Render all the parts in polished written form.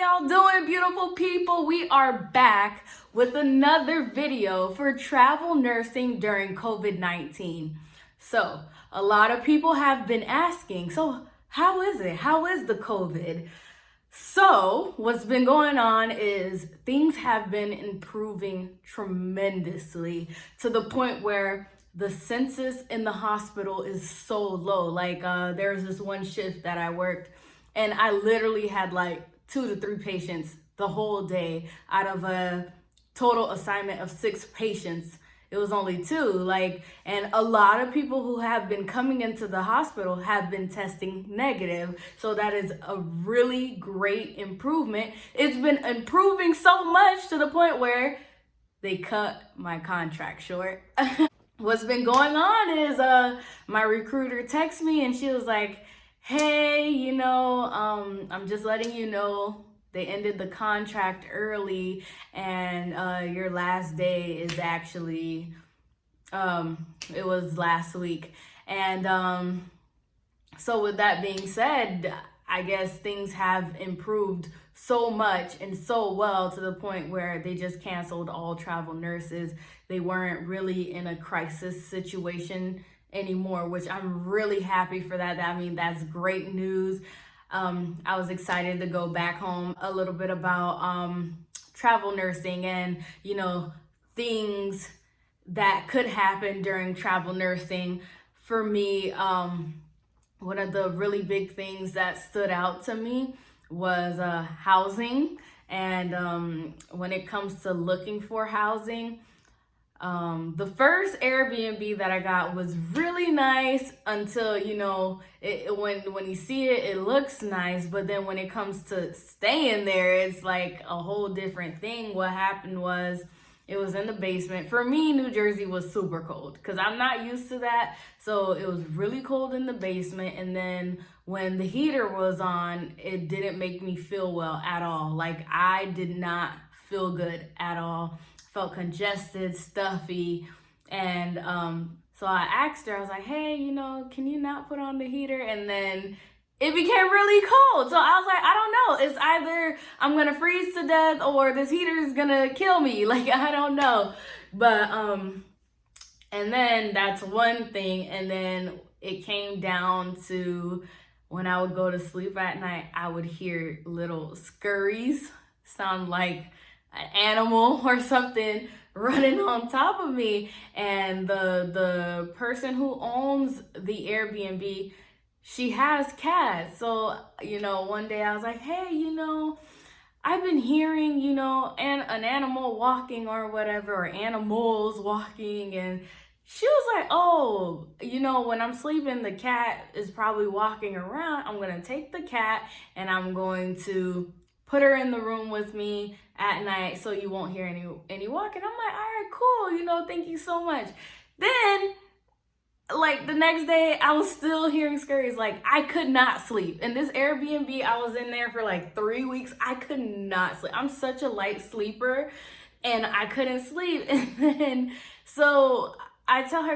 y'all doing, beautiful people? We are back with another video for travel nursing during COVID-19. So, a lot of people have been asking, so how is it? How is the COVID? So, what's been going on is things have been improving tremendously to the point where the census in the hospital is so low. Like, there's this one shift that I worked, and I literally had like 2 to 3 patients the whole day out of a total assignment of 6 patients. It was only 2, and a lot of people who have been coming into the hospital have been testing negative. So that is a really great improvement. It's been improving so much to the point where they cut my contract short. What's been going on is my recruiter texted me and she was like, hey, I'm just letting you know they ended the contract early, and your last day is actually, it was last week. And so with that being said, I guess things have improved so much and so well to the point where they just canceled all travel nurses. They weren't really in a crisis situation anymore, which I'm really happy for that. I mean, that's great news. I was excited to go back home. A little bit about travel nursing and, things that could happen during travel nursing. For me, one of the really big things that stood out to me was housing. And when it comes to looking for housing, the first Airbnb that I got was really nice until, when you see it, it looks nice. But then when it comes to staying there, it's like a whole different thing. What happened was it was in the basement. For me, New Jersey was super cold because I'm not used to that. So it was really cold in the basement. And then when the heater was on, it didn't make me feel well at all. Like, I did not feel good at all. Felt congested, stuffy. And so I asked her, I was like, hey, can you not put on the heater? And then it became really cold. So I was like, I don't know. It's either I'm gonna freeze to death or this heater is gonna kill me. Like, I don't know. But and then that's one thing. And then it came down to when I would go to sleep at night, I would hear little scurries, sound like an animal or something running on top of me. And the person who owns the Airbnb, she has cats. So, one day I was like, hey, I've been hearing, an animal walking or whatever, or animals walking. And she was like, oh, when I'm sleeping, the cat is probably walking around. I'm going to take the cat and I'm going to put her in the room with me at night so you won't hear any walking. I'm like, all right, cool, thank you so much. Then, like, the next day, I was still hearing scurries. Like, I could not sleep. In this Airbnb, I was in there for like 3 weeks. I could not sleep. I'm such a light sleeper, and I couldn't sleep. And then, so I tell her,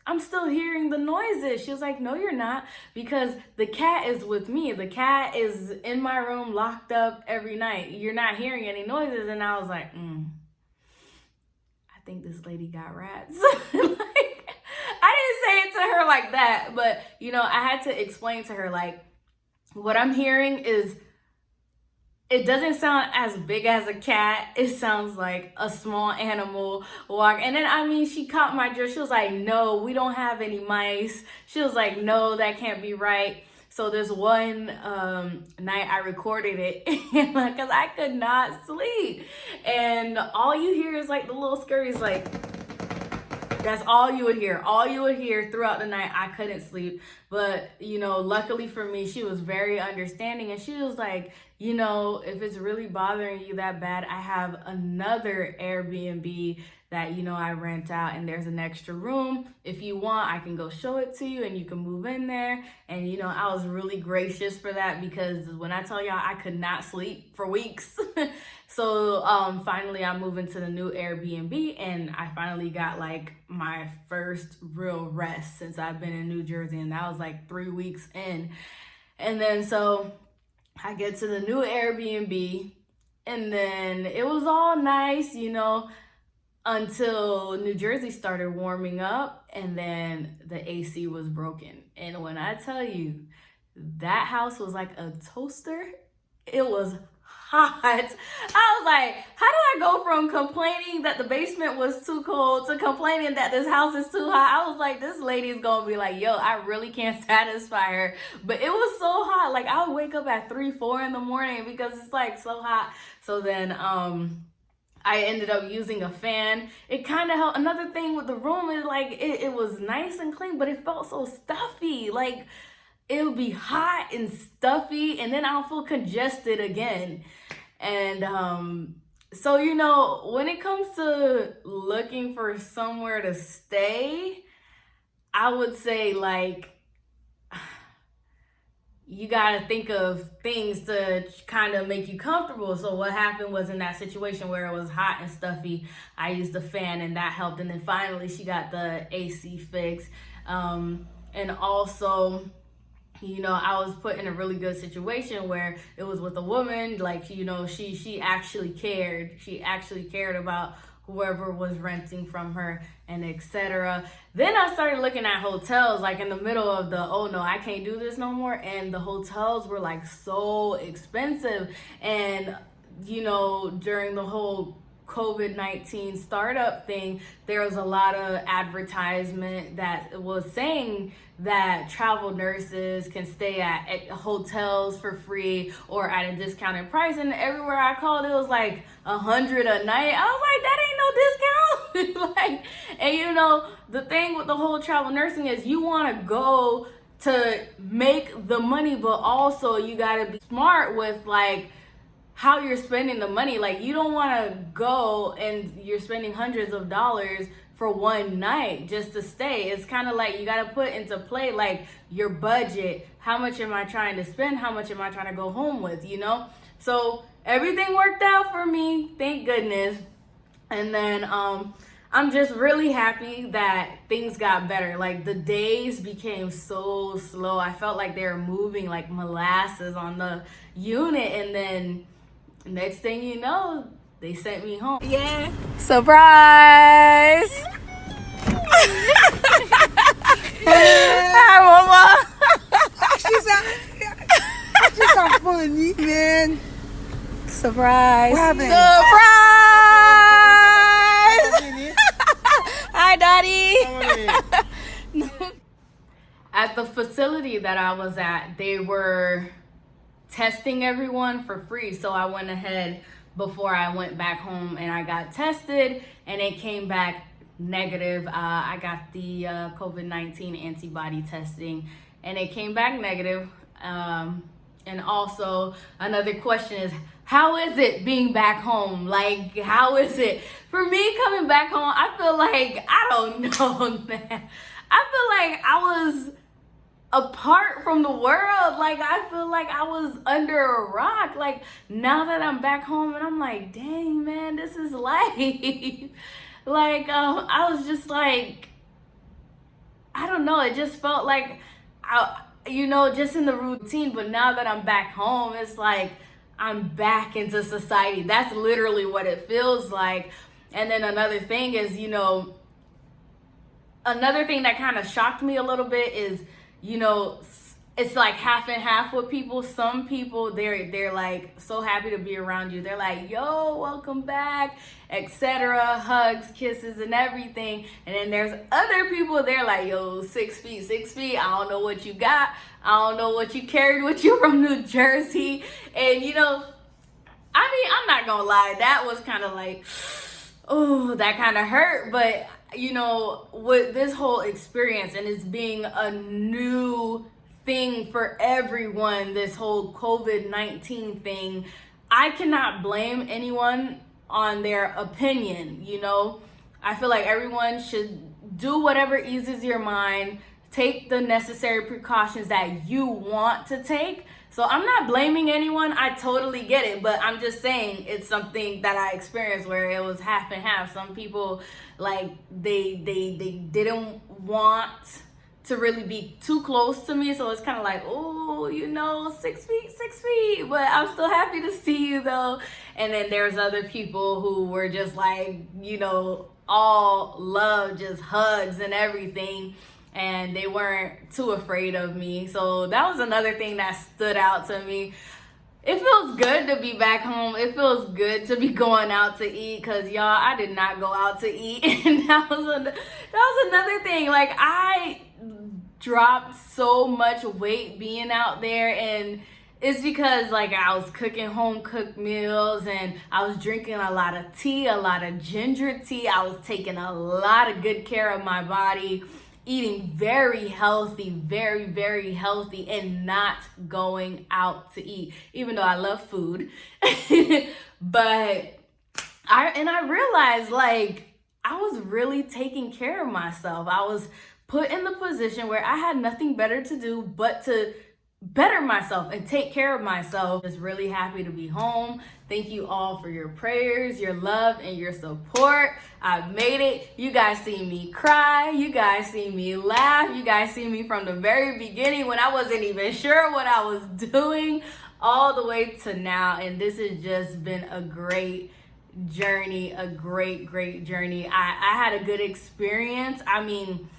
I'm still hearing the noises. She was like, no, you're not, because the cat is with me. The cat is in my room, locked up every night. You're not hearing any noises. And I was like, I think this lady got rats. Like, I didn't say it to her like that, but, I had to explain to her, like, what I'm hearing is, it doesn't sound as big as a cat. It sounds like a small animal walk. And then, she caught my drift. She was like, no, we don't have any mice. She was like, no, that can't be right. So this one night I recorded it because I could not sleep. And all you hear is like the little scurries, like, that's all you would hear. All you would hear throughout the night. I couldn't sleep. But, luckily for me, she was very understanding. And she was like, if it's really bothering you that bad, I have another Airbnb that, I rent out, and there's an extra room. If you want, I can go show it to you and you can move in there. And, I was really gracious for that, because when I tell y'all I could not sleep for weeks. So finally I moved into the new Airbnb, and I finally got like my first real rest since I've been in New Jersey, and that was like 3 weeks in. And then so I get to the new Airbnb, and then it was all nice, until New Jersey started warming up, and then the AC was broken. And when I tell you, that house was like a toaster, it was hot. I was like, how do I go from complaining that the basement was too cold to complaining that this house is too hot? I was like, this lady's gonna be like, yo, I really can't satisfy her. But it was so hot. Like, I would wake up at 3-4 in the morning because it's like so hot. So then I ended up using a fan. It kind of helped. Another thing with the room is like it was nice and clean, but it felt so stuffy. Like, it would be hot and stuffy, and then I'll feel congested again. And so, when it comes to looking for somewhere to stay, I would say, like, you got to think of things to kind of make you comfortable. So what happened was, in that situation where it was hot and stuffy, I used a fan, and that helped. And then finally she got the AC fixed. And also, I was put in a really good situation where it was with a woman, like, she actually cared. She actually cared about whoever was renting from her, and etc. Then I started looking at hotels, like in the middle of the, oh no, I can't do this no more. And the hotels were like so expensive. And, during the whole COVID-19 startup thing, there was a lot of advertisement that was saying that travel nurses can stay at hotels for free or at a discounted price. And everywhere I called, it was like $100 a night. I was like, that ain't no discount. Like, and the thing with the whole travel nursing is you want to go to make the money, but also you got to be smart with like how you're spending the money. Like, you don't want to go and you're spending hundreds of dollars for one night just to stay. It's kind of like you got to put into play like your budget. How much am I trying to spend? How much am I trying to go home with, So everything worked out for me, thank goodness. And then I'm just really happy that things got better. Like, the days became so slow. I felt like they were moving like molasses on the unit. And then next thing you know, they sent me home. Yeah. Surprise! Hi, Mama. She's so funny, man. Surprise! What happened? Surprise! Hi, Daddy. At the facility that I was at, they were testing everyone for free. So I went ahead before I went back home and I got tested, and it came back negative. I got the COVID-19 antibody testing, and it came back negative. And also another question is, how is it being back home? Like, how is it? For me, coming back home, I feel like, I don't know, man. I feel like I was apart from the world. Like, I feel like I was under a rock. Like, now that I'm back home, and I'm like, dang, man, this is life. Like, I was just like, I don't know. It just felt like, just in the routine. But now that I'm back home, it's like I'm back into society. That's literally what it feels like. And then another thing is, another thing that kind of shocked me a little bit is, it's like half and half with people. Some people, they're like so happy to be around you. They're like, yo, welcome back, etc. Hugs, kisses, and everything. And then there's other people, they're like, yo, 6 feet. I don't know what you got. I don't know what you carried with you from New Jersey. And, I'm not gonna lie. That was kind of like, oh, that kind of hurt. But, with this whole experience, and it's being a new thing for everyone, this whole COVID-19 thing, I cannot blame anyone on their opinion. I feel like everyone should do whatever eases your mind, take the necessary precautions that you want to take. So I'm not blaming anyone. I totally get it, but I'm just saying it's something that I experienced where it was half and half. Some people, like, they didn't want to really be too close to me. So it's kind of like, oh, 6 feet. But I'm still happy to see you though. And then there's other people who were just like, all love, just hugs and everything. And they weren't too afraid of me. So that was another thing that stood out to me. It feels good to be back home. It feels good to be going out to eat, because y'all, I did not go out to eat. And that was another thing. Like, I dropped so much weight being out there, and it's because like I was cooking home cooked meals, and I was drinking a lot of tea, a lot of ginger tea. I was taking a lot of good care of my body, eating very healthy, very, very healthy, and not going out to eat, even though I love food. But I realized, like, I was really taking care of myself. I was put in the position where I had nothing better to do but to better myself and take care of myself. Just really happy to be home. Thank you all for your prayers, your love, and your support. I've made it. You guys see me cry. You guys see me laugh. You guys see me from the very beginning when I wasn't even sure what I was doing, all the way to now. And this has just been a great journey, a great, great journey. I had a good experience. I mean,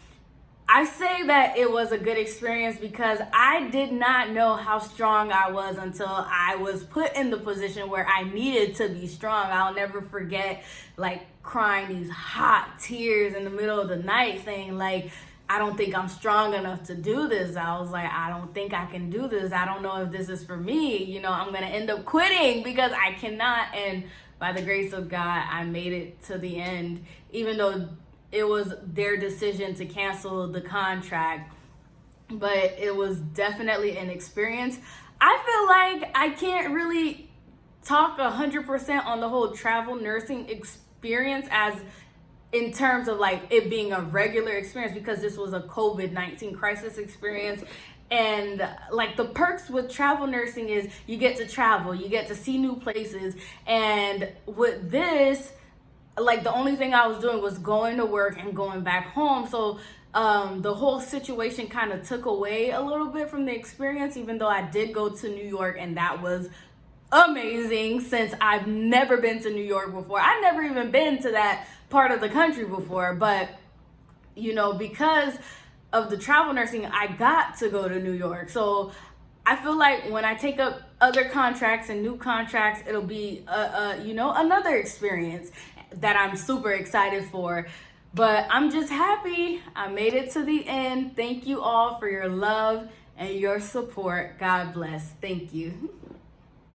I say that it was a good experience because I did not know how strong I was until I was put in the position where I needed to be strong. I'll never forget, like, crying these hot tears in the middle of the night saying, like, I don't think I'm strong enough to do this. I was like, I don't think I can do this. I don't know if this is for me. I'm going to end up quitting because I cannot. And by the grace of God, I made it to the end, even though it was their decision to cancel the contract. But it was definitely an experience. I feel like I can't really talk 100% on the whole travel nursing experience as in terms of like it being a regular experience, because this was a COVID-19 crisis experience. And like the perks with travel nursing is you get to travel, you get to see new places. And with this, like the only thing I was doing was going to work and going back home. So the whole situation kind of took away a little bit from the experience, even though I did go to New York, and that was amazing since I've never been to New York before. I've never even been to that part of the country before. But, because of the travel nursing, I got to go to New York. So I feel like when I take up other contracts and new contracts, it'll be, another experience that I'm super excited for. But I'm just happy I made it to the end. Thank you all for your love and your support. God bless. Thank you.